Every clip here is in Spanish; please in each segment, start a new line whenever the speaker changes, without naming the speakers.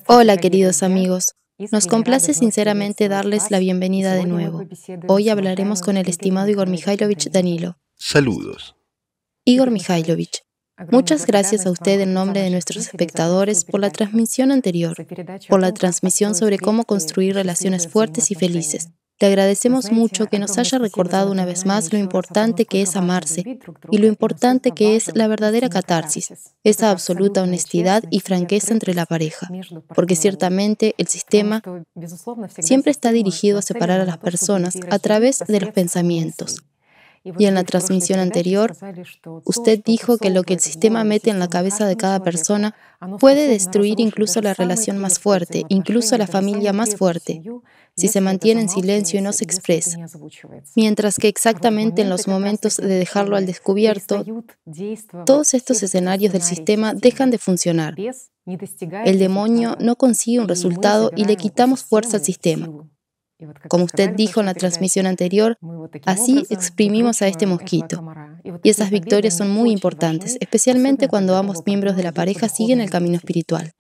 Hola, queridos amigos. Nos complace sinceramente darles la bienvenida de nuevo. Hoy hablaremos con el estimado Igor Mikhailovich Danilo.
Saludos.
Igor Mikhailovich, muchas gracias a usted en nombre de nuestros espectadores por la transmisión anterior, por la transmisión sobre cómo construir relaciones fuertes y felices. Le agradecemos mucho que nos haya recordado una vez más lo importante que es amarse y lo importante que es la verdadera catarsis, esa absoluta honestidad y franqueza entre la pareja, porque ciertamente el sistema siempre está dirigido a separar a las personas a través de los pensamientos. Y en la transmisión anterior, usted dijo que lo que el sistema mete en la cabeza de cada persona puede destruir incluso la relación más fuerte, incluso la familia más fuerte, si se mantiene en silencio y no se expresa. Mientras que exactamente en los momentos de dejarlo al descubierto, todos estos escenarios del sistema dejan de funcionar. El demonio no consigue un resultado y le quitamos fuerza al sistema. Como usted dijo en la transmisión anterior, así exprimimos a este mosquito. Y esas victorias son muy importantes, especialmente cuando ambos miembros de la pareja siguen el camino espiritual.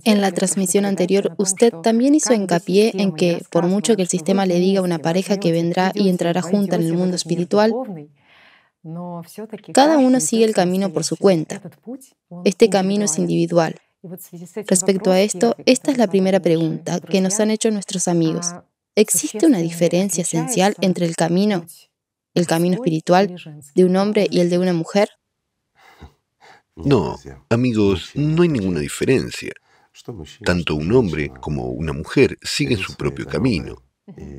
En la transmisión anterior, usted también hizo hincapié en que, por mucho que el sistema le diga a una pareja que vendrá y entrará junta en el mundo espiritual, cada uno sigue el camino por su cuenta. Este camino es individual. Respecto a esto, esta es la primera pregunta que nos han hecho nuestros amigos. ¿Existe una diferencia esencial entre el camino espiritual, de un hombre y el de una mujer?
No, amigos, no hay ninguna diferencia. Tanto un hombre como una mujer siguen su propio camino,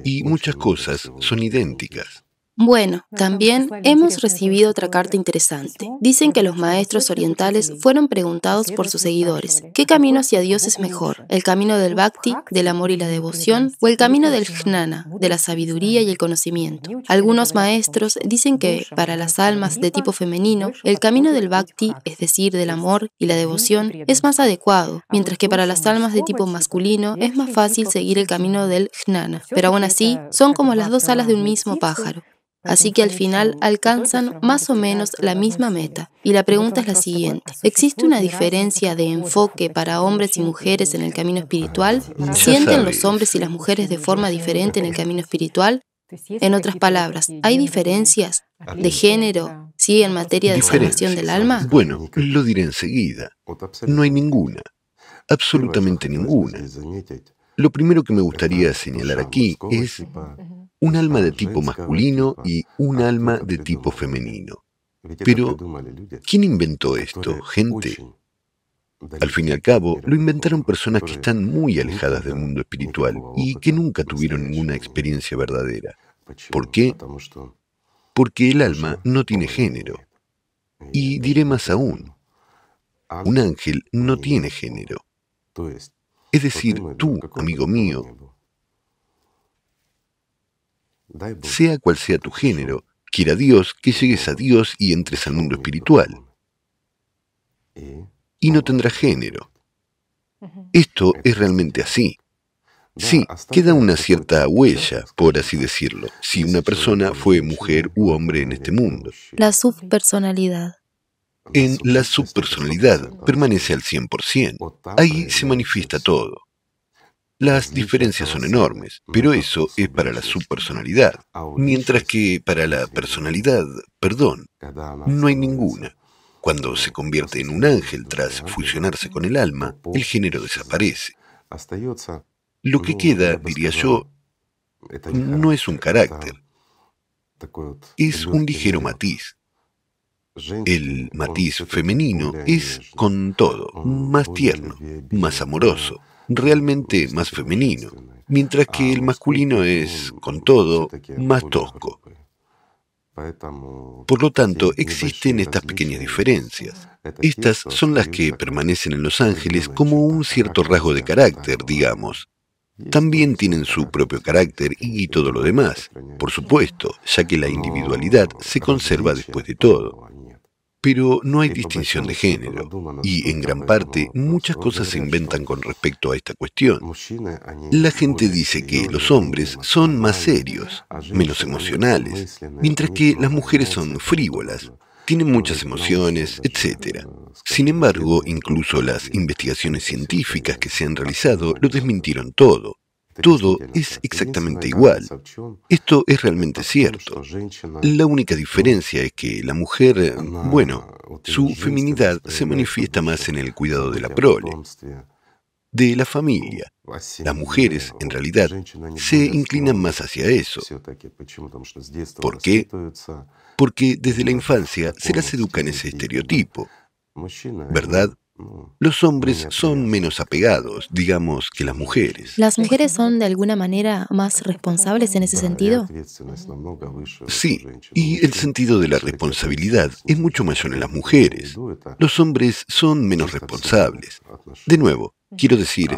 y muchas cosas son idénticas.
Bueno, también hemos recibido otra carta interesante. Dicen que los maestros orientales fueron preguntados por sus seguidores, ¿qué camino hacia Dios es mejor? ¿El camino del bhakti, del amor y la devoción, o el camino del jnana, de la sabiduría y el conocimiento? Algunos maestros dicen que, para las almas de tipo femenino, el camino del bhakti, es decir, del amor y la devoción, es más adecuado, mientras que para las almas de tipo masculino es más fácil seguir el camino del jnana. Pero aún así, son como las dos alas de un mismo pájaro. Así que al final alcanzan más o menos la misma meta. Y la pregunta es la siguiente. ¿Existe una diferencia de enfoque para hombres y mujeres en el camino espiritual? ¿Sienten los hombres y las mujeres de forma diferente en el camino espiritual? En otras palabras, ¿hay diferencias de género, sí, en materia de salvación del alma?
Bueno, lo diré enseguida. No hay ninguna, absolutamente ninguna. Lo primero que me gustaría señalar aquí es un alma de tipo masculino y un alma de tipo femenino. Pero, ¿quién inventó esto, gente? Al fin y al cabo, lo inventaron personas que están muy alejadas del mundo espiritual y que nunca tuvieron ninguna experiencia verdadera. ¿Por qué? Porque el alma no tiene género. Y diré más aún, un ángel no tiene género. Es decir, tú, amigo mío, sea cual sea tu género, quiera Dios que llegues a Dios y entres al mundo espiritual. Y no tendrás género. Esto es realmente así. Sí, queda una cierta huella, por así decirlo, si una persona fue mujer u hombre en este mundo.
La subpersonalidad.
En la subpersonalidad permanece al 100%. Ahí se manifiesta todo. Las diferencias son enormes, pero eso es para la subpersonalidad, mientras que para la personalidad, no hay ninguna. Cuando se convierte en un ángel tras fusionarse con el alma, el género desaparece. Lo que queda, diría yo, no es un carácter, es un ligero matiz. El matiz femenino es, con todo, más tierno, más amoroso, realmente más femenino, mientras que el masculino es, con todo, más tosco. Por lo tanto, existen estas pequeñas diferencias. Estas son las que permanecen en los ángeles como un cierto rasgo de carácter, digamos. También tienen su propio carácter y todo lo demás, por supuesto, ya que la individualidad se conserva después de todo. Pero no hay distinción de género, y en gran parte muchas cosas se inventan con respecto a esta cuestión. La gente dice que los hombres son más serios, menos emocionales, mientras que las mujeres son frívolas. tienen muchas emociones, etc. Sin embargo, incluso las investigaciones científicas que se han realizado lo desmintieron todo. Todo es exactamente igual. Esto es realmente cierto. La única diferencia es que la mujer, su feminidad se manifiesta más en el cuidado de la prole, de la familia. Las mujeres, en realidad, se inclinan más hacia eso. ¿Por qué? Porque desde la infancia se las educa en ese estereotipo, ¿verdad? Los hombres son menos apegados, digamos, que las mujeres.
¿Las mujeres son de alguna manera más responsables en ese sentido?
Sí, y el sentido de la responsabilidad es mucho mayor en las mujeres. Los hombres son menos responsables. De nuevo, quiero decir,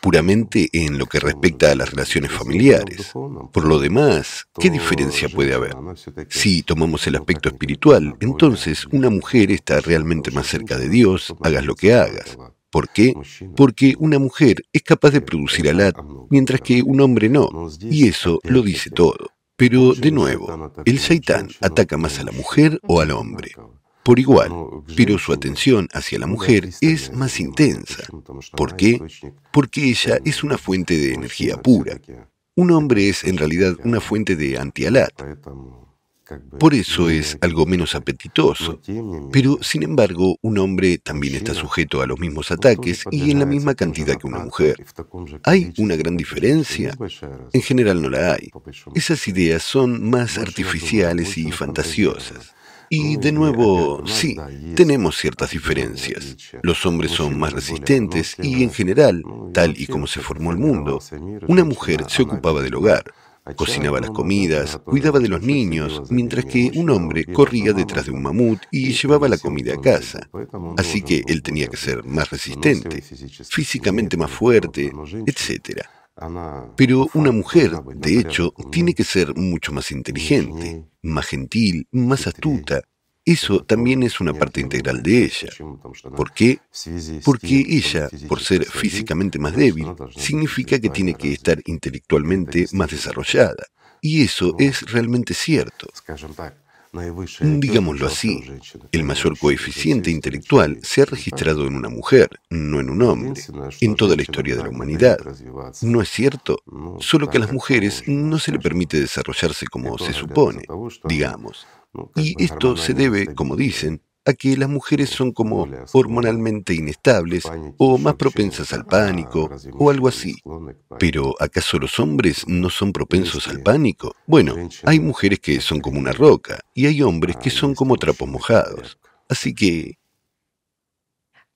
puramente en lo que respecta a las relaciones familiares. Por lo demás, ¿qué diferencia puede haber? Si tomamos el aspecto espiritual, entonces una mujer está realmente más cerca de Dios, hagas lo que hagas. ¿Por qué? Porque una mujer es capaz de producir alat, mientras que un hombre no, y eso lo dice todo. Pero, de nuevo, el Shaitán ataca más a la mujer o al hombre. Por igual, pero su atención hacia la mujer es más intensa. ¿Por qué? Porque ella es una fuente de energía pura. Un hombre es en realidad una fuente de anti-alat. Por eso es algo menos apetitoso. Pero, sin embargo, un hombre también está sujeto a los mismos ataques y en la misma cantidad que una mujer. ¿Hay una gran diferencia? En general no la hay. Esas ideas son más artificiales y fantasiosas. Y de nuevo, sí, tenemos ciertas diferencias. Los hombres son más resistentes y, en general, tal y como se formó el mundo, una mujer se ocupaba del hogar, cocinaba las comidas, cuidaba de los niños, mientras que un hombre corría detrás de un mamut y llevaba la comida a casa. Así que él tenía que ser más resistente, físicamente más fuerte, etc. Pero una mujer, de hecho, tiene que ser mucho más inteligente, más gentil, más astuta. Eso también es una parte integral de ella. ¿Por qué? Porque ella, por ser físicamente más débil, significa que tiene que estar intelectualmente más desarrollada. Y eso es realmente cierto. Digámoslo así, el mayor coeficiente intelectual se ha registrado en una mujer, no en un hombre, en toda la historia de la humanidad. ¿No es cierto? Solo que a las mujeres no se le permite desarrollarse como se supone, digamos. Y esto se debe, como dicen, a que las mujeres son como hormonalmente inestables o más propensas al pánico o algo así. Pero ¿acaso los hombres no son propensos al pánico? Bueno, hay mujeres que son como una roca y hay hombres que son como trapos mojados. Así que...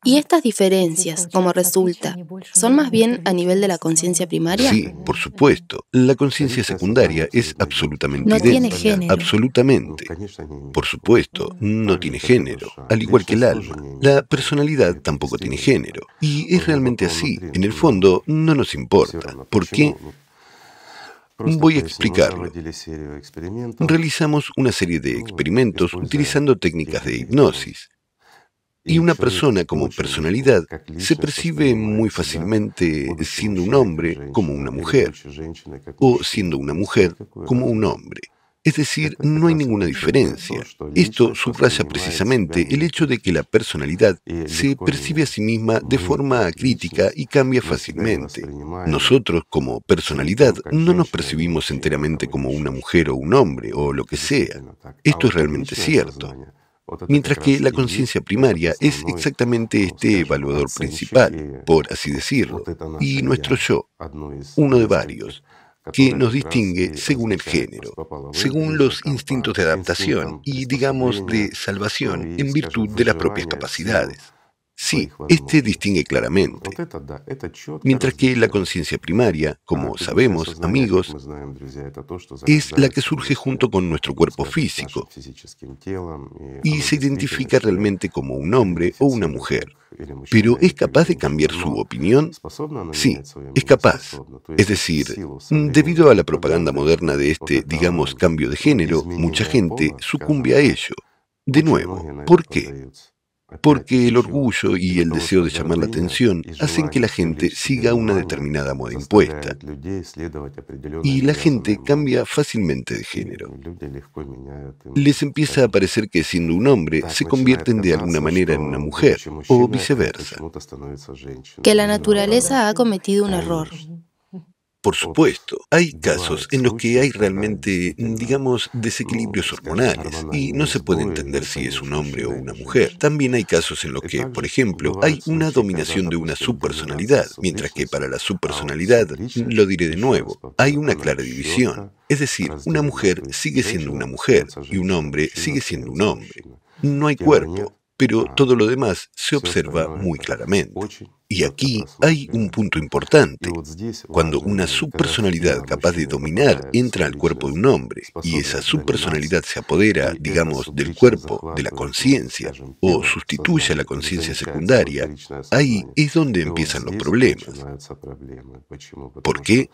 ¿Y estas diferencias, como resulta, son más bien a nivel de la conciencia primaria?
Sí, por supuesto. La conciencia secundaria es absolutamente
No tiene
idéntica.
género.
Absolutamente. Por supuesto, no tiene género, al igual que el alma. La personalidad tampoco tiene género. Y es realmente así. En el fondo, no nos importa. ¿Por qué? Voy a explicarlo. Realizamos una serie de experimentos utilizando técnicas de hipnosis. Y una persona como personalidad se percibe muy fácilmente siendo un hombre como una mujer, o siendo una mujer como un hombre. Es decir, no hay ninguna diferencia. Esto subraya precisamente el hecho de que la personalidad se percibe a sí misma de forma crítica y cambia fácilmente. Nosotros, como personalidad, no nos percibimos enteramente como una mujer o un hombre, o lo que sea. Esto es realmente cierto. Mientras que la conciencia primaria es exactamente este evaluador principal, por así decirlo, y nuestro yo, uno de varios, que nos distingue según el género, según los instintos de adaptación y, digamos, de salvación en virtud de las propias capacidades. Sí, este distingue claramente. Mientras que la conciencia primaria, como sabemos, amigos, es la que surge junto con nuestro cuerpo físico y se identifica realmente como un hombre o una mujer. ¿Pero es capaz de cambiar su opinión? Sí, es capaz. Es decir, debido a la propaganda moderna de este, digamos, cambio de género, mucha gente sucumbe a ello. De nuevo, ¿por qué? porque el orgullo y el deseo de llamar la atención hacen que la gente siga una determinada moda impuesta, y la gente cambia fácilmente de género. Les empieza a parecer que siendo un hombre se convierten de alguna manera en una mujer, o viceversa.
Que la naturaleza ha cometido un error.
Por supuesto, hay casos en los que hay realmente, digamos, desequilibrios hormonales y no se puede entender si es un hombre o una mujer. También hay casos en los que, por ejemplo, hay una dominación de una subpersonalidad, mientras que para la subpersonalidad, lo diré de nuevo, hay una clara división. Es decir, una mujer sigue siendo una mujer y un hombre sigue siendo un hombre. No hay cuerpo, pero todo lo demás se observa muy claramente. Y aquí hay un punto importante. Cuando una subpersonalidad capaz de dominar entra al cuerpo de un hombre y esa subpersonalidad se apodera, digamos, del cuerpo, de la conciencia, o sustituye a la conciencia secundaria, ahí es donde empiezan los problemas. ¿Por qué?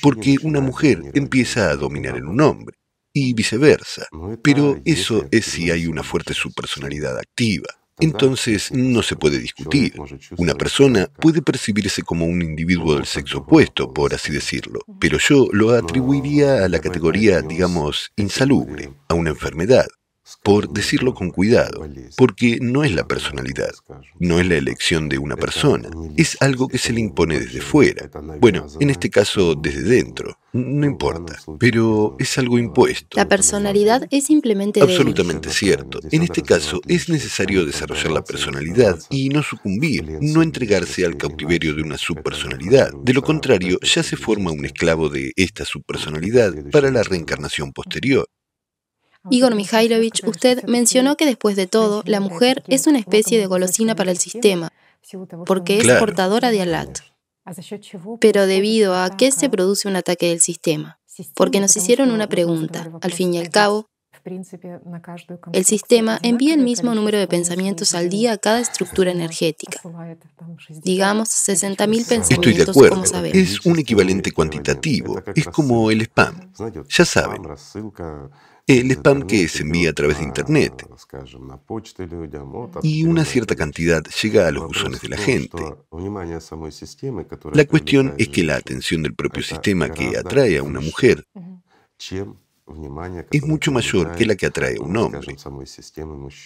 Porque una mujer empieza a dominar en un hombre, y viceversa. Pero eso es si hay una fuerte subpersonalidad activa. Entonces no se puede discutir. Una persona puede percibirse como un individuo del sexo opuesto, por así decirlo, pero yo lo atribuiría a la categoría, digamos, insalubre, a una enfermedad, por decirlo con cuidado, porque no es la personalidad, no es la elección de una persona, es algo que se le impone desde fuera. Bueno, en este caso desde dentro, no importa, pero es algo impuesto.
La personalidad es simplemente débil.
Absolutamente cierto. En este caso es necesario desarrollar la personalidad y no sucumbir, no entregarse al cautiverio de una subpersonalidad. De lo contrario, ya se forma un esclavo de esta subpersonalidad para la reencarnación posterior.
Igor Mikhailovich, usted mencionó que después de todo, la mujer es una especie de golosina para el sistema, porque es portadora de Alat. Pero ¿debido a qué se produce un ataque del sistema? Porque nos hicieron una pregunta. Al fin y al cabo, el sistema envía el mismo número de pensamientos al día a cada estructura energética. Digamos, 60.000 pensamientos,
Estoy de acuerdo.
como sabemos.
Es un equivalente cuantitativo. Es como el spam. Ya saben. El spam que se envía a través de Internet. Y una cierta cantidad llega a los buzones de la gente. La cuestión es que la atención del propio sistema que atrae a una mujer es mucho mayor que la que atrae a un hombre.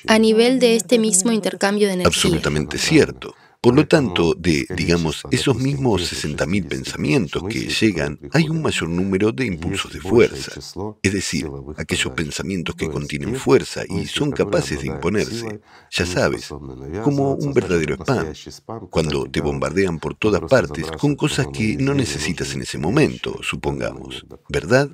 A nivel de este mismo intercambio de energía.
Absolutamente cierto. Por lo tanto, de, digamos, esos mismos 60.000 pensamientos que llegan, hay un mayor número de impulsos de fuerza. Es decir, aquellos pensamientos que contienen fuerza y son capaces de imponerse, ya sabes, como un verdadero spam, cuando te bombardean por todas partes con cosas que no necesitas en ese momento, supongamos, ¿verdad?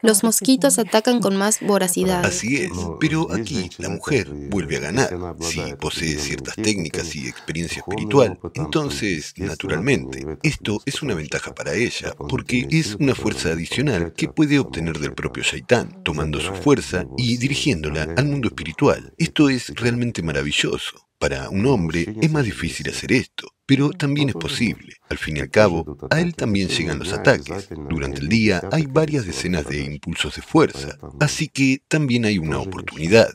Los mosquitos atacan con más voracidad.
Así es, pero aquí la mujer vuelve a ganar. Si posee ciertas técnicas y experiencia espiritual, entonces, naturalmente, esto es una ventaja para ella, porque es una fuerza adicional que puede obtener del propio Shaitán, tomando su fuerza y dirigiéndola al mundo espiritual. Esto es realmente maravilloso. Para un hombre es más difícil hacer esto, pero también es posible. Al fin y al cabo, a él también llegan los ataques. Durante el día hay varias decenas de impulsos de fuerza, así que también hay una oportunidad.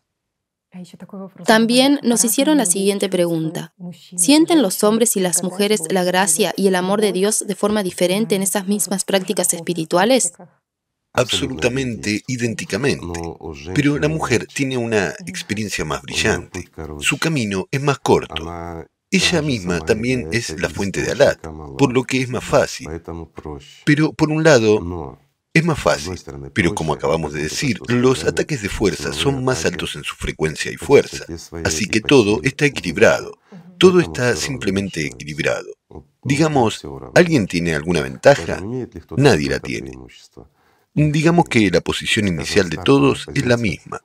También nos hicieron la siguiente pregunta. ¿Sienten los hombres y las mujeres la gracia y el amor de Dios de forma diferente en esas mismas prácticas espirituales?
Absolutamente idénticamente. Pero la mujer tiene una experiencia más brillante. Su camino es más corto. Ella misma también es la fuente de Alat, por lo que es más fácil. Pero por un lado, es más fácil. Pero como acabamos de decir, los ataques de fuerza son más altos en su frecuencia y fuerza. Así que todo está equilibrado. Todo está simplemente equilibrado. Digamos, ¿alguien tiene alguna ventaja? Nadie la tiene. Digamos que la posición inicial de todos es la misma.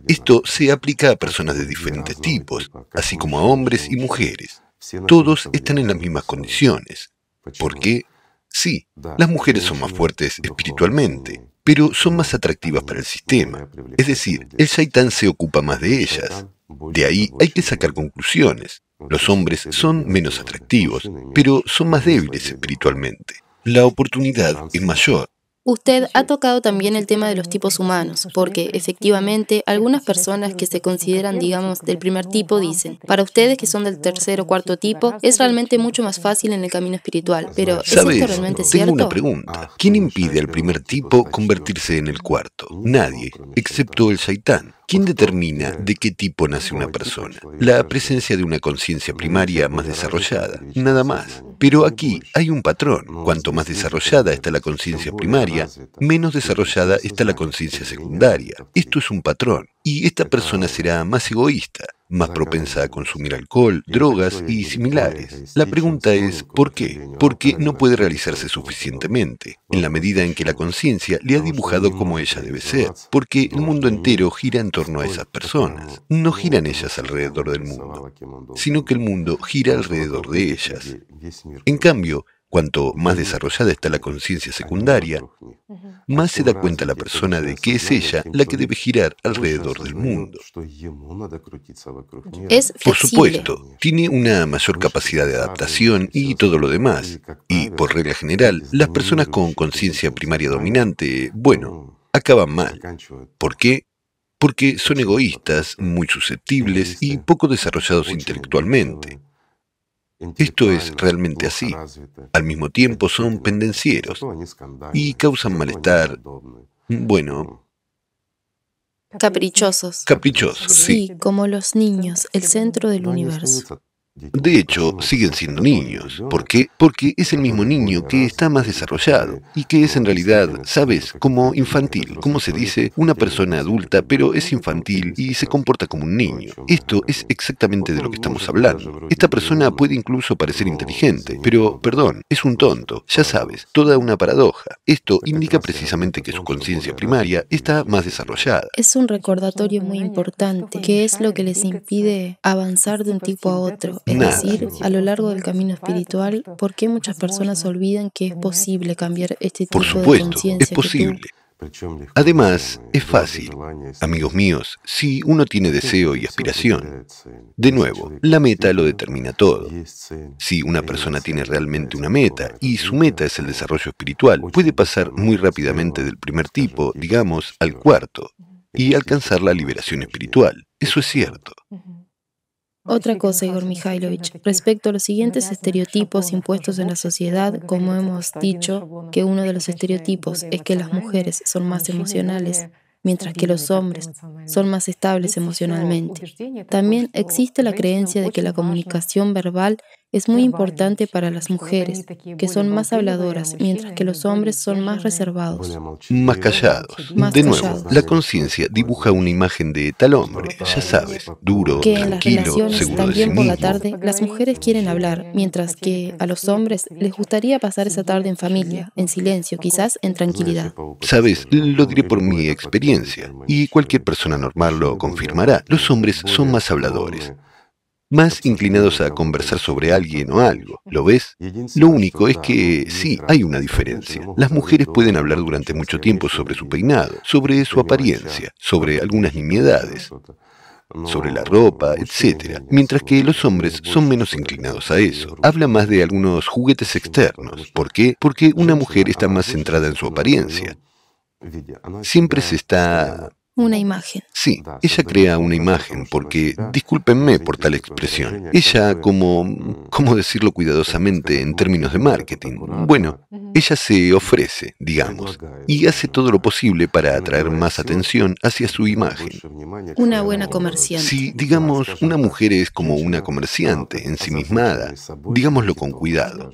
Esto se aplica a personas de diferentes tipos, así como a hombres y mujeres. Todos están en las mismas condiciones. ¿Por qué? Sí, las mujeres son más fuertes espiritualmente, pero son más atractivas para el sistema. Es decir, el Shaitán se ocupa más de ellas. De ahí hay que sacar conclusiones. Los hombres son menos atractivos, pero son más débiles espiritualmente. La oportunidad es mayor.
Usted ha tocado también el tema de los tipos humanos, porque efectivamente algunas personas que se consideran, digamos, del primer tipo dicen, para ustedes que son del tercer o cuarto tipo, es realmente mucho más fácil en el camino espiritual. Pero, ¿es esto
¿Sabes?
realmente
Tengo una
cierto?
pregunta. ¿Quién impide al primer tipo convertirse en el cuarto? Nadie, excepto el Shaitán. ¿Quién determina de qué tipo nace una persona? La presencia de una conciencia primaria más desarrollada, nada más. Pero aquí hay un patrón. Cuanto más desarrollada está la conciencia primaria, menos desarrollada está la conciencia secundaria. Esto es un patrón. Y esta persona será más egoísta, más propensa a consumir alcohol, drogas y similares. La pregunta es, ¿por qué? Porque no puede realizarse suficientemente, en la medida en que la conciencia le ha dibujado como ella debe ser, porque el mundo entero gira en torno a esas personas. No giran ellas alrededor del mundo, sino que el mundo gira alrededor de ellas. En cambio, cuanto más desarrollada está la conciencia secundaria, más se da cuenta la persona de que es ella la que debe girar alrededor del mundo.
Es
Por
flexible.
supuesto, tiene una mayor capacidad de adaptación y todo lo demás. Y por regla general, las personas con conciencia primaria dominante, bueno, acaban mal. ¿Por qué? Porque son egoístas, muy susceptibles y poco desarrollados intelectualmente. Esto es realmente así. Al mismo tiempo son pendencieros y causan malestar, bueno,
Caprichosos.
caprichosos, sí.
Sí, como los niños, el centro del universo.
De hecho, siguen siendo niños. ¿Por qué? Porque es el mismo niño que está más desarrollado y que es en realidad, ¿sabes?, como infantil. Como se dice, una persona adulta, pero es infantil y se comporta como un niño. Esto es exactamente de lo que estamos hablando. Esta persona puede incluso parecer inteligente, pero, perdón, es un tonto. Ya sabes, toda una paradoja. Esto indica precisamente que su conciencia primaria está más desarrollada.
Es un recordatorio muy importante, que es lo que les impide avanzar de un tipo a otro. Es
Nada.
decir, a lo largo del camino espiritual, ¿por qué muchas personas olvidan que es posible cambiar este
Por
tipo de
supuesto, es
conciencia que
posible. Además, es fácil. Amigos míos, si uno tiene deseo y aspiración, de nuevo, la meta lo determina todo. Si una persona tiene realmente una meta y su meta es el desarrollo espiritual, puede pasar muy rápidamente del primer tipo, digamos, al cuarto, y alcanzar la liberación espiritual. Eso es cierto.
Otra cosa, Igor Mikhailovich, respecto a los siguientes estereotipos impuestos en la sociedad, como hemos dicho, que uno de los estereotipos es que las mujeres son más emocionales, mientras que los hombres son más estables emocionalmente. También existe la creencia de que la comunicación verbal es muy importante para las mujeres, que son más habladoras, mientras que los hombres son más reservados,
Más callados.
más
De nuevo,
callados.
la conciencia dibuja una imagen de tal hombre, ya sabes, duro,
Que en las
tranquilo,
relaciones
seguro de sí
también por la
mismo.
tarde las mujeres quieren hablar, mientras que a los hombres les gustaría pasar esa tarde en familia, en silencio, quizás en tranquilidad.
Sabes, lo diré por mi experiencia, y cualquier persona normal lo confirmará. Los hombres son más habladores, más inclinados a conversar sobre alguien o algo. ¿Lo ves? Lo único es que sí, hay una diferencia. Las mujeres pueden hablar durante mucho tiempo sobre su peinado, sobre su apariencia, sobre algunas nimiedades, sobre la ropa, etc. Mientras que los hombres son menos inclinados a eso. Habla más de algunos juguetes externos. ¿Por qué? Porque una mujer está más centrada en su apariencia. Siempre se está...
Una imagen.
Sí, ella crea una imagen porque, discúlpenme por tal expresión, ella ¿cómo decirlo cuidadosamente en términos de marketing? Bueno, ella se ofrece, digamos, y hace todo lo posible para atraer más atención hacia su imagen.
Una buena comerciante.
Si, digamos, una mujer es como una comerciante, ensimismada, digámoslo con cuidado.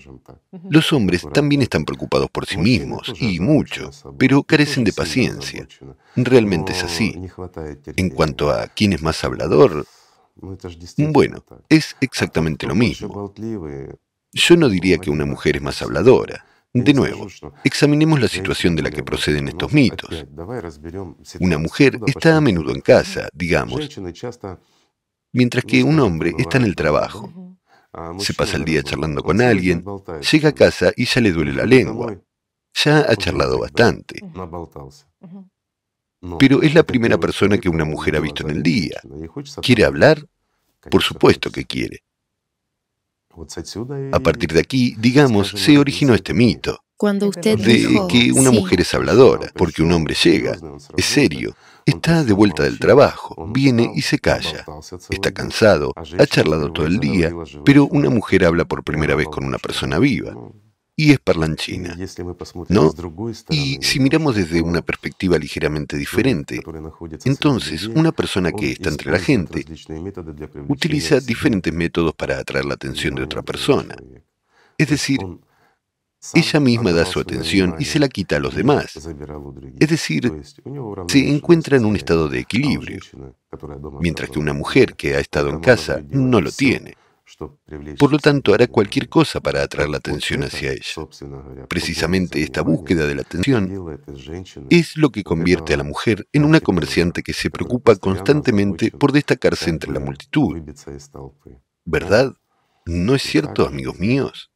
Los hombres también están preocupados por sí mismos, y mucho, pero carecen de paciencia. Realmente es así. En cuanto a quién es más hablador, bueno, es exactamente lo mismo. Yo no diría que una mujer es más habladora. De nuevo, examinemos la situación de la que proceden estos mitos. Una mujer está a menudo en casa, digamos, mientras que un hombre está en el trabajo. Se pasa el día charlando con alguien, llega a casa y ya le duele la lengua. Ya ha charlado bastante. Pero es la primera persona que una mujer ha visto en el día. ¿Quiere hablar? Por supuesto que quiere. A partir de aquí, digamos, se originó este mito.
Cuando usted
de
dijo,
que una
sí,
mujer es habladora, porque un hombre llega, es serio, está de vuelta del trabajo, viene y se calla, está cansado, ha charlado todo el día, pero una mujer habla por primera vez con una persona viva y es parlanchina, ¿no? Y si miramos desde una perspectiva ligeramente diferente, entonces una persona que está entre la gente utiliza diferentes métodos para atraer la atención de otra persona. Es decir, ella misma da su atención y se la quita a los demás. Es decir, se encuentra en un estado de equilibrio, mientras que una mujer que ha estado en casa no lo tiene. Por lo tanto, hará cualquier cosa para atraer la atención hacia ella. Precisamente esta búsqueda de la atención es lo que convierte a la mujer en una comerciante que se preocupa constantemente por destacarse entre la multitud. ¿Verdad? ¿No es cierto, amigos míos?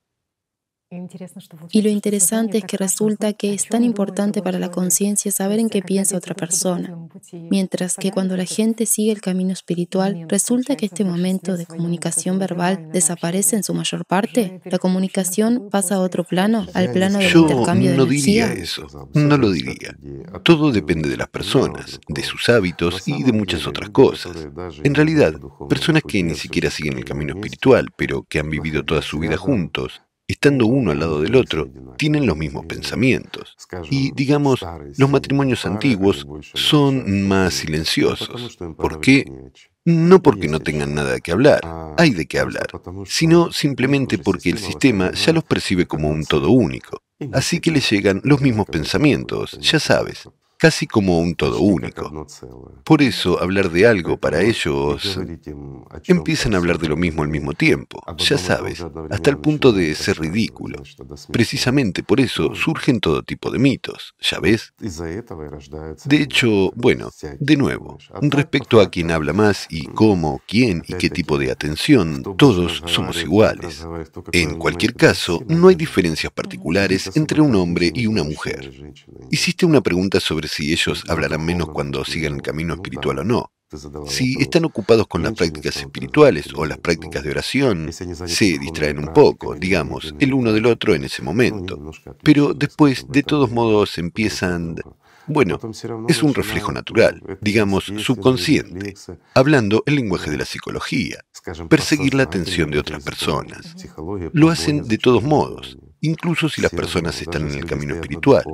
Y lo interesante es que resulta que es tan importante para la conciencia saber en qué piensa otra persona, mientras que cuando la gente sigue el camino espiritual, resulta que este momento de comunicación verbal desaparece en su mayor parte. La comunicación pasa a otro plano, al plano del
Yo
intercambio de
no diría
energía.
eso, no lo diría. Todo depende de las personas, de sus hábitos y de muchas otras cosas. En realidad, personas que ni siquiera siguen el camino espiritual, pero que han vivido toda su vida juntos, estando uno al lado del otro, tienen los mismos pensamientos. Y, digamos, los matrimonios antiguos son más silenciosos. ¿Por qué? No porque no tengan nada que hablar, hay de qué hablar, sino simplemente porque el sistema ya los percibe como un todo único. Así que les llegan los mismos pensamientos, ya sabes, casi como un todo único. Por eso, hablar de algo para ellos empiezan a hablar de lo mismo al mismo tiempo, ya sabes, hasta el punto de ser ridículo. Precisamente por eso surgen todo tipo de mitos, ¿ya ves? De hecho, bueno, de nuevo, respecto a quién habla más y cómo, quién y qué tipo de atención, todos somos iguales. En cualquier caso, no hay diferencias particulares entre un hombre y una mujer. Hiciste una pregunta sobre si ellos hablarán menos cuando sigan el camino espiritual o no. Si están ocupados con las prácticas espirituales o las prácticas de oración, se distraen un poco, digamos, el uno del otro en ese momento. Pero después, de todos modos, empiezan... Bueno, es un reflejo natural, digamos, subconsciente, hablando el lenguaje de la psicología, perseguir la atención de otras personas. Lo hacen de todos modos, incluso si las personas están en el camino espiritual.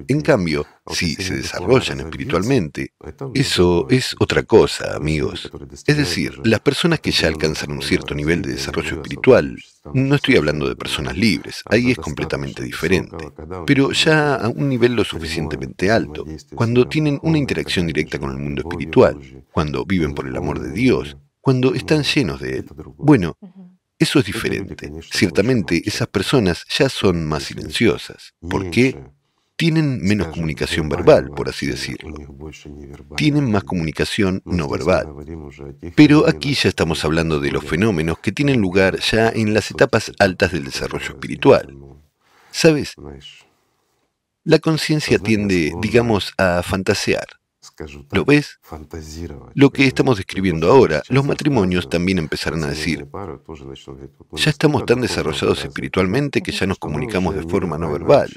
En cambio, si se desarrollan espiritualmente, eso es otra cosa, amigos. Es decir, las personas que ya alcanzan un cierto nivel de desarrollo espiritual, no estoy hablando de personas libres, ahí es completamente diferente, pero ya a un nivel lo suficientemente alto, cuando tienen una interacción directa con el mundo espiritual, cuando viven por el amor de Dios, cuando están llenos de él. Bueno, eso es diferente. Ciertamente, esas personas ya son más silenciosas. ¿Por qué? Tienen menos comunicación verbal, por así decirlo. Tienen más comunicación no verbal. Pero aquí ya estamos hablando de los fenómenos que tienen lugar ya en las etapas altas del desarrollo espiritual. ¿Sabes? La conciencia tiende, digamos, a fantasear. ¿Lo ves? Lo que estamos describiendo ahora, los matrimonios también empezarán a decir, ya estamos tan desarrollados espiritualmente que ya nos comunicamos de forma no verbal.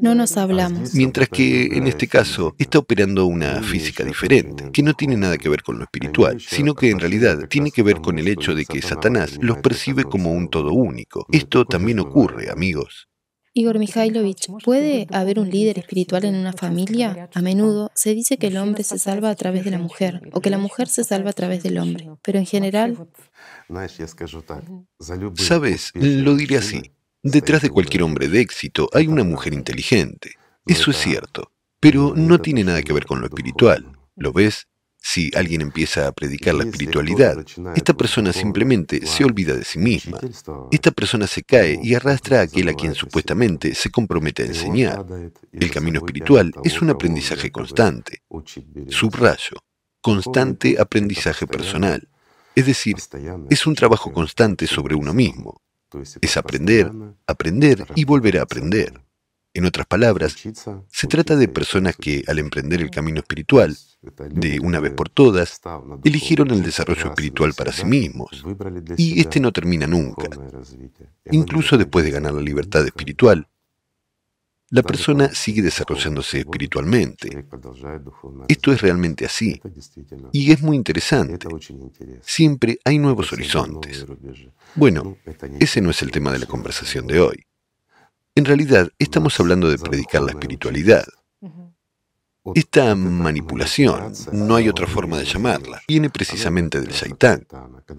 No nos hablamos.
Mientras que, en este caso, está operando una física diferente, que no tiene nada que ver con lo espiritual, sino que en realidad tiene que ver con el hecho de que Satanás los percibe como un todo único. Esto también ocurre, amigos.
Igor Mikhailovich, ¿puede haber un líder espiritual en una familia? A menudo se dice que el hombre se salva a través de la mujer o que la mujer se salva a través del hombre, pero en general...
Sabes, lo diré así. Detrás de cualquier hombre de éxito hay una mujer inteligente. Eso es cierto, pero no tiene nada que ver con lo espiritual. ¿Lo ves? Si alguien empieza a predicar la espiritualidad, esta persona simplemente se olvida de sí misma. Esta persona se cae y arrastra a aquel a quien supuestamente se compromete a enseñar. El camino espiritual es un aprendizaje constante. Subrayo, constante aprendizaje personal. Es decir, es un trabajo constante sobre uno mismo. Es aprender, aprender y volver a aprender. En otras palabras, se trata de personas que, al emprender el camino espiritual, de una vez por todas, eligieron el desarrollo espiritual para sí mismos. Y este no termina nunca. Incluso después de ganar la libertad espiritual, la persona sigue desarrollándose espiritualmente. Esto es realmente así. Y es muy interesante. Siempre hay nuevos horizontes. Bueno, ese no es el tema de la conversación de hoy. En realidad, estamos hablando de predicar la espiritualidad. Esta manipulación, no hay otra forma de llamarla, viene precisamente del Shaitán.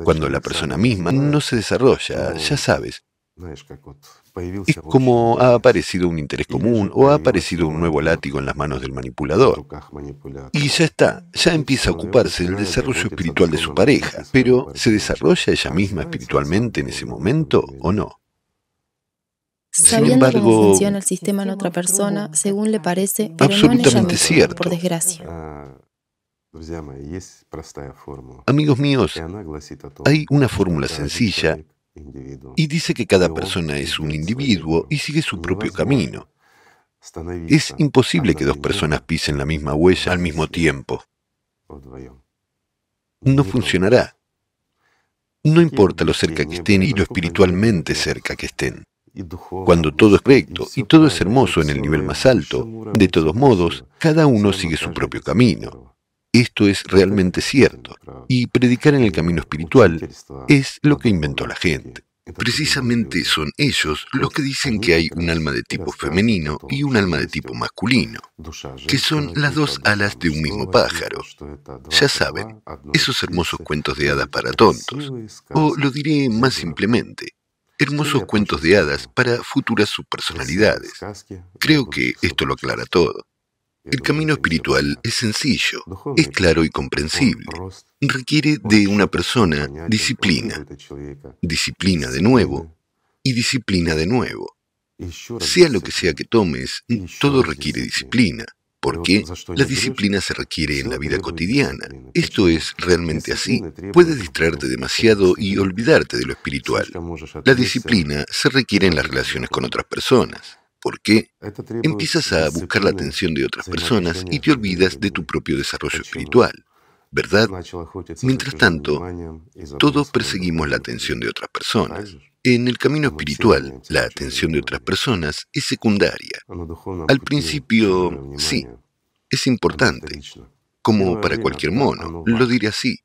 Cuando la persona misma no se desarrolla, ya sabes, es como ha aparecido un interés común o ha aparecido un nuevo látigo en las manos del manipulador. Y ya está, ya empieza a ocuparse del desarrollo espiritual de su pareja, pero ¿se desarrolla ella misma espiritualmente en ese momento o no?
Sabiendo cómo funciona el sistema en otra persona, según le parece, pero no en ella misma,
cierto.
por desgracia.
Amigos míos, hay una fórmula sencilla y dice que cada persona es un individuo y sigue su propio camino. Es imposible que dos personas pisen la misma huella al mismo tiempo. No funcionará. No importa lo cerca que estén y lo espiritualmente cerca que estén. Cuando todo es recto y todo es hermoso en el nivel más alto, de todos modos, cada uno sigue su propio camino. Esto es realmente cierto. Y predicar en el camino espiritual es lo que inventó la gente. Precisamente son ellos los que dicen que hay un alma de tipo femenino y un alma de tipo masculino, que son las dos alas de un mismo pájaro. Ya saben, esos hermosos cuentos de hadas para tontos. O lo diré más simplemente, hermosos cuentos de hadas para futuras subpersonalidades. Creo que esto lo aclara todo. El camino espiritual es sencillo, es claro y comprensible. Requiere de una persona disciplina, disciplina de nuevo y disciplina de nuevo. Sea lo que sea que tomes, todo requiere disciplina. ¿Por qué? La disciplina se requiere en la vida cotidiana. Esto es realmente así. Puedes distraerte demasiado y olvidarte de lo espiritual. La disciplina se requiere en las relaciones con otras personas. ¿Por qué? Empiezas a buscar la atención de otras personas y te olvidas de tu propio desarrollo espiritual, ¿verdad? Mientras tanto, todos perseguimos la atención de otras personas. En el camino espiritual, la atención de otras personas es secundaria. Al principio, sí, es importante, como para cualquier mono, lo diré así.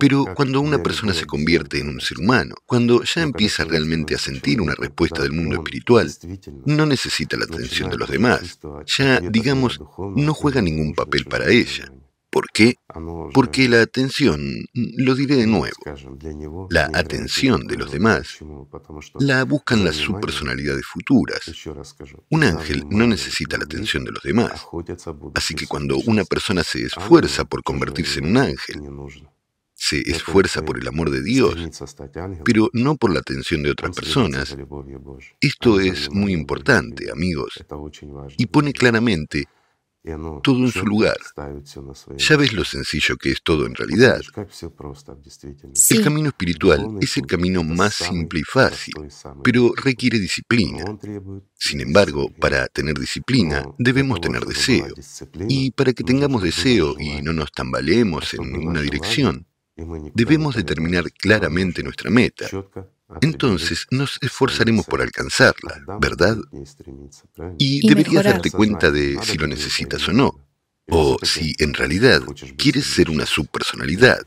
Pero cuando una persona se convierte en un ser humano, cuando ya empieza realmente a sentir una respuesta del mundo espiritual, no necesita la atención de los demás. Ya, digamos, no juega ningún papel para ella. ¿Por qué? Porque la atención, lo diré de nuevo, la atención de los demás la buscan las subpersonalidades futuras. Un ángel no necesita la atención de los demás. Así que cuando una persona se esfuerza por convertirse en un ángel, se esfuerza por el amor de Dios, pero no por la atención de otras personas. Esto es muy importante, amigos, y pone claramente todo en su lugar. Ya ves lo sencillo que es todo en realidad.
Sí.
El camino espiritual es el camino más simple y fácil, pero requiere disciplina. Sin embargo, para tener disciplina debemos tener deseo. Y para que tengamos deseo y no nos tambaleemos en ninguna dirección, debemos determinar claramente nuestra meta. Entonces nos esforzaremos por alcanzarla, ¿verdad? Y deberías darte cuenta de si lo necesitas o no, o si en realidad quieres ser una subpersonalidad.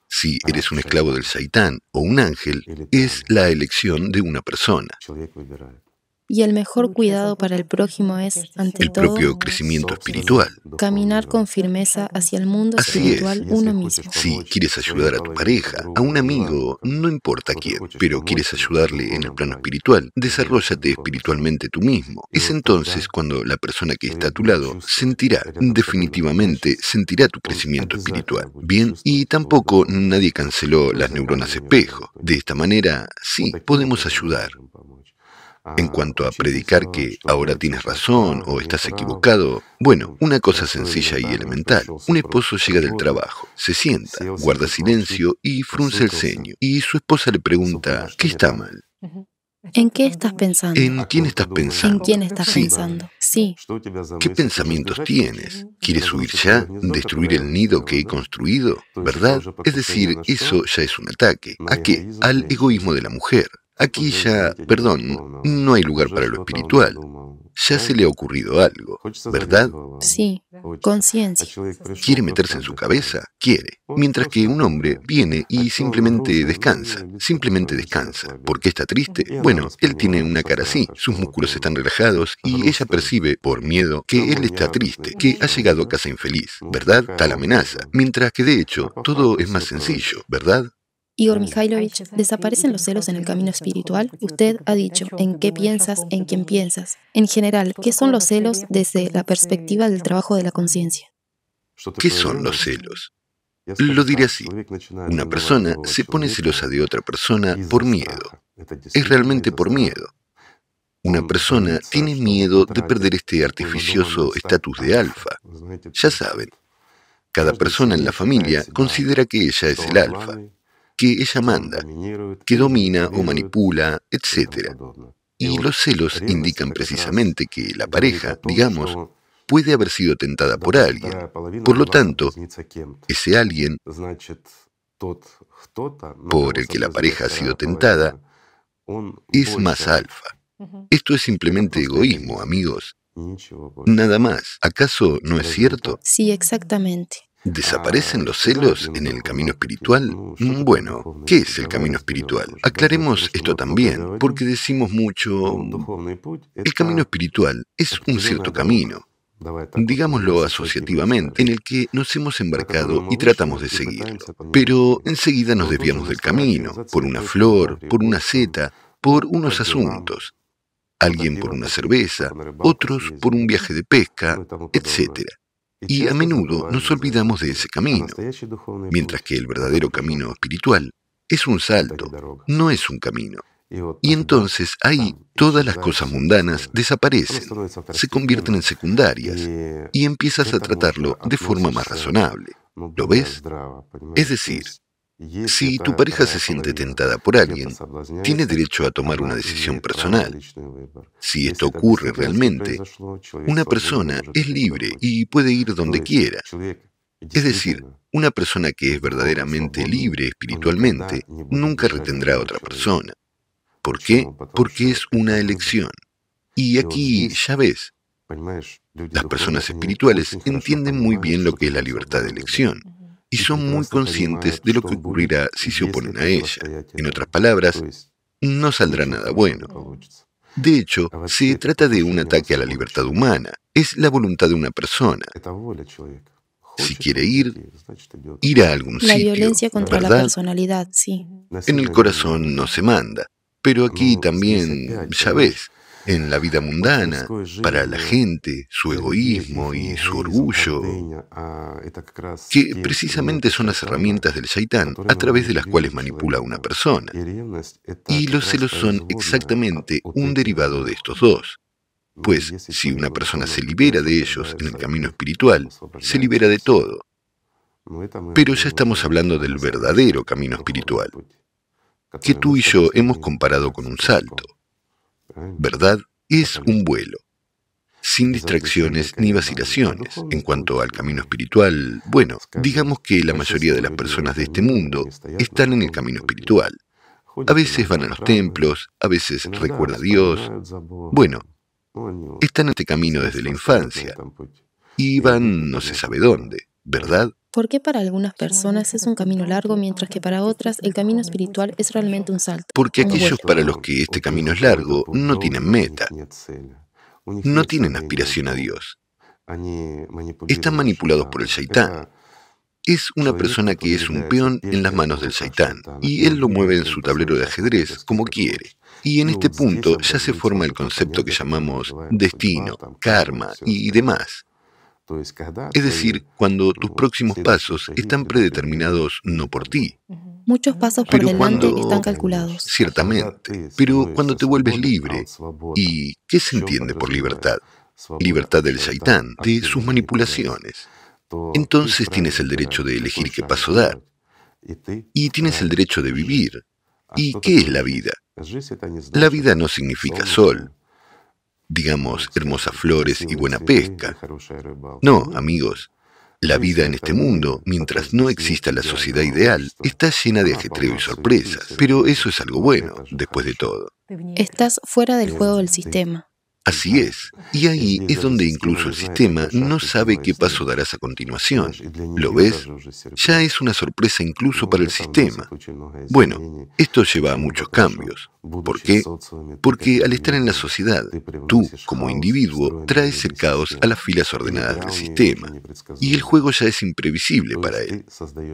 Si eres un esclavo del Shaitán o un ángel, es la elección de una persona.
Y el mejor cuidado para el prójimo es, ante
El
todo,
propio crecimiento espiritual.
caminar con firmeza hacia el mundo
Así
espiritual
es.
uno mismo.
Si quieres ayudar a tu pareja, a un amigo, no importa quién, pero quieres ayudarle en el plano espiritual, desarróllate espiritualmente tú mismo. Es entonces cuando la persona que está a tu lado sentirá, definitivamente sentirá tu crecimiento espiritual. Bien, y tampoco nadie canceló las neuronas espejo. De esta manera, sí, podemos ayudar. En cuanto a predicar que ahora tienes razón o estás equivocado, bueno, una cosa sencilla y elemental. Un esposo llega del trabajo, se sienta, guarda silencio y frunce el ceño. Y su esposa le pregunta, ¿qué está mal?
¿En qué estás pensando?
¿En quién estás pensando?
¿En quién estás
Sí.
pensando? Sí.
¿Qué pensamientos tienes? ¿Quieres huir ya? ¿Destruir el nido que he construido? ¿Verdad? Es decir, eso ya es un ataque. ¿A qué? Al egoísmo de la mujer. Aquí ya, perdón, no hay lugar para lo espiritual. ya se le ha ocurrido algo, ¿verdad?
Sí, conciencia.
¿Quiere meterse en su cabeza? Quiere. Mientras que un hombre viene y simplemente descansa. Simplemente descansa. ¿Por qué está triste? Bueno, él tiene una cara así, sus músculos están relajados y ella percibe, por miedo, que él está triste, que ha llegado a casa infeliz, ¿verdad? Tal amenaza. Mientras que de hecho, todo es más sencillo, ¿verdad?
Igor Mikhailovich, ¿desaparecen los celos en el camino espiritual? Usted ha dicho, ¿en qué piensas, en quién piensas? En general, ¿qué son los celos desde la perspectiva del trabajo de la conciencia?
¿Qué son los celos? Lo diré así. Una persona se pone celosa de otra persona por miedo. Es realmente por miedo. Una persona tiene miedo de perder este artificioso estatus de alfa. Ya saben, cada persona en la familia considera que ella es el alfa, que ella manda, que domina o manipula, etc. Y los celos indican precisamente que la pareja, digamos, puede haber sido tentada por alguien. Por lo tanto, ese alguien por el que la pareja ha sido tentada es más alfa. Esto es simplemente egoísmo, amigos. Nada más. ¿Acaso no es cierto?
Sí, exactamente.
¿Desaparecen los celos en el camino espiritual? Bueno, ¿qué es el camino espiritual? Aclaremos esto también, porque decimos mucho... El camino espiritual es un cierto camino, digámoslo asociativamente, en el que nos hemos embarcado y tratamos de seguirlo. Pero enseguida nos desviamos del camino, por una flor, por una seta, por unos asuntos. Alguien por una cerveza, otros por un viaje de pesca, etc. Y a menudo nos olvidamos de ese camino, mientras que el verdadero camino espiritual es un salto, no es un camino. Y entonces ahí todas las cosas mundanas desaparecen, se convierten en secundarias, y empiezas a tratarlo de forma más razonable. ¿Lo ves? Es decir, si tu pareja se siente tentada por alguien, tiene derecho a tomar una decisión personal. Si esto ocurre realmente, una persona es libre y puede ir donde quiera. Es decir, una persona que es verdaderamente libre espiritualmente nunca retendrá a otra persona. ¿Por qué? Porque es una elección. Y aquí, ya ves, las personas espirituales entienden muy bien lo que es la libertad de elección. Y son muy conscientes de lo que ocurrirá si se oponen a ella. En otras palabras, no saldrá nada bueno. De hecho, se trata de un ataque a la libertad humana. Es la voluntad de una persona. Si quiere ir, irá a algún sitio,
La violencia contra la
¿verdad?
personalidad, sí.
En el corazón no se manda. Pero aquí también, ya ves, en la vida mundana, para la gente, su egoísmo y su orgullo, que precisamente son las herramientas del Shaitán a través de las cuales manipula a una persona. Y los celos son exactamente un derivado de estos dos. Pues si una persona se libera de ellos en el camino espiritual, se libera de todo. Pero ya estamos hablando del verdadero camino espiritual, que tú y yo hemos comparado con un salto. ¿Verdad? Es un vuelo, sin distracciones ni vacilaciones. En cuanto al camino espiritual, bueno, digamos que la mayoría de las personas de este mundo están en el camino espiritual. A veces van a los templos, a veces recuerdan a Dios. Bueno, están en este camino desde la infancia y van no se sabe dónde, ¿verdad?
¿Por qué para algunas personas es un camino largo, mientras que para otras el camino espiritual es realmente un salto?
Porque
un
aquellos
vuelo?
para los que este camino es largo no tienen meta, no tienen aspiración a Dios. Están manipulados por el Shaitán. Es una persona que es un peón en las manos del Shaitán, y él lo mueve en su tablero de ajedrez como quiere. Y en este punto ya se forma el concepto que llamamos destino, karma y demás. Es decir, cuando tus próximos pasos están predeterminados no por ti.
Muchos pasos por
Pero
delante
cuando...
están calculados.
Ciertamente, pero cuando te vuelves libre, ¿y qué se entiende por libertad? Libertad del Shaitán, de sus manipulaciones. Entonces tienes el derecho de elegir qué paso dar. Y tienes el derecho de vivir. ¿Y qué es la vida? La vida no significa sol, digamos, hermosas flores y buena pesca. No, amigos. La vida en este mundo, mientras no exista la sociedad ideal, está llena de ajetreo y sorpresas. Pero eso es algo bueno, después de todo.
Estás fuera del juego del sistema.
Así es. Y ahí es donde incluso el sistema no sabe qué paso darás a continuación. ¿Lo ves? Ya es una sorpresa incluso para el sistema. Bueno, esto lleva a muchos cambios. ¿Por qué? Porque al estar en la sociedad, tú, como individuo, traes el caos a las filas ordenadas del sistema. Y el juego ya es imprevisible para él.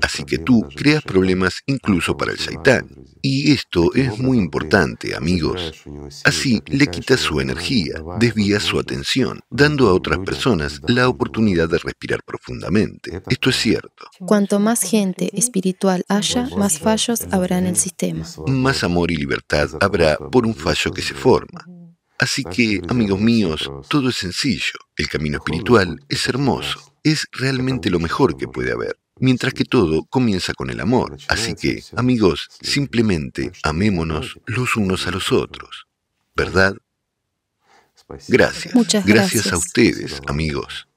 Así que tú creas problemas incluso para el Shaitán. Y esto es muy importante, amigos. Así le quitas su energía, desvías su atención, dando a otras personas la oportunidad de respirar profundamente. Esto es cierto.
Cuanto más gente espiritual haya, más fallos habrá en el sistema.
Más amor y libertad habrá por un fallo que se forma. Así que, amigos míos, todo es sencillo. El camino espiritual es hermoso. Es realmente lo mejor que puede haber. Mientras que todo comienza con el amor. Así que, amigos, simplemente amémonos los unos a los otros. ¿Verdad? Gracias.
Muchas
Gracias a
gracias.
ustedes, amigos.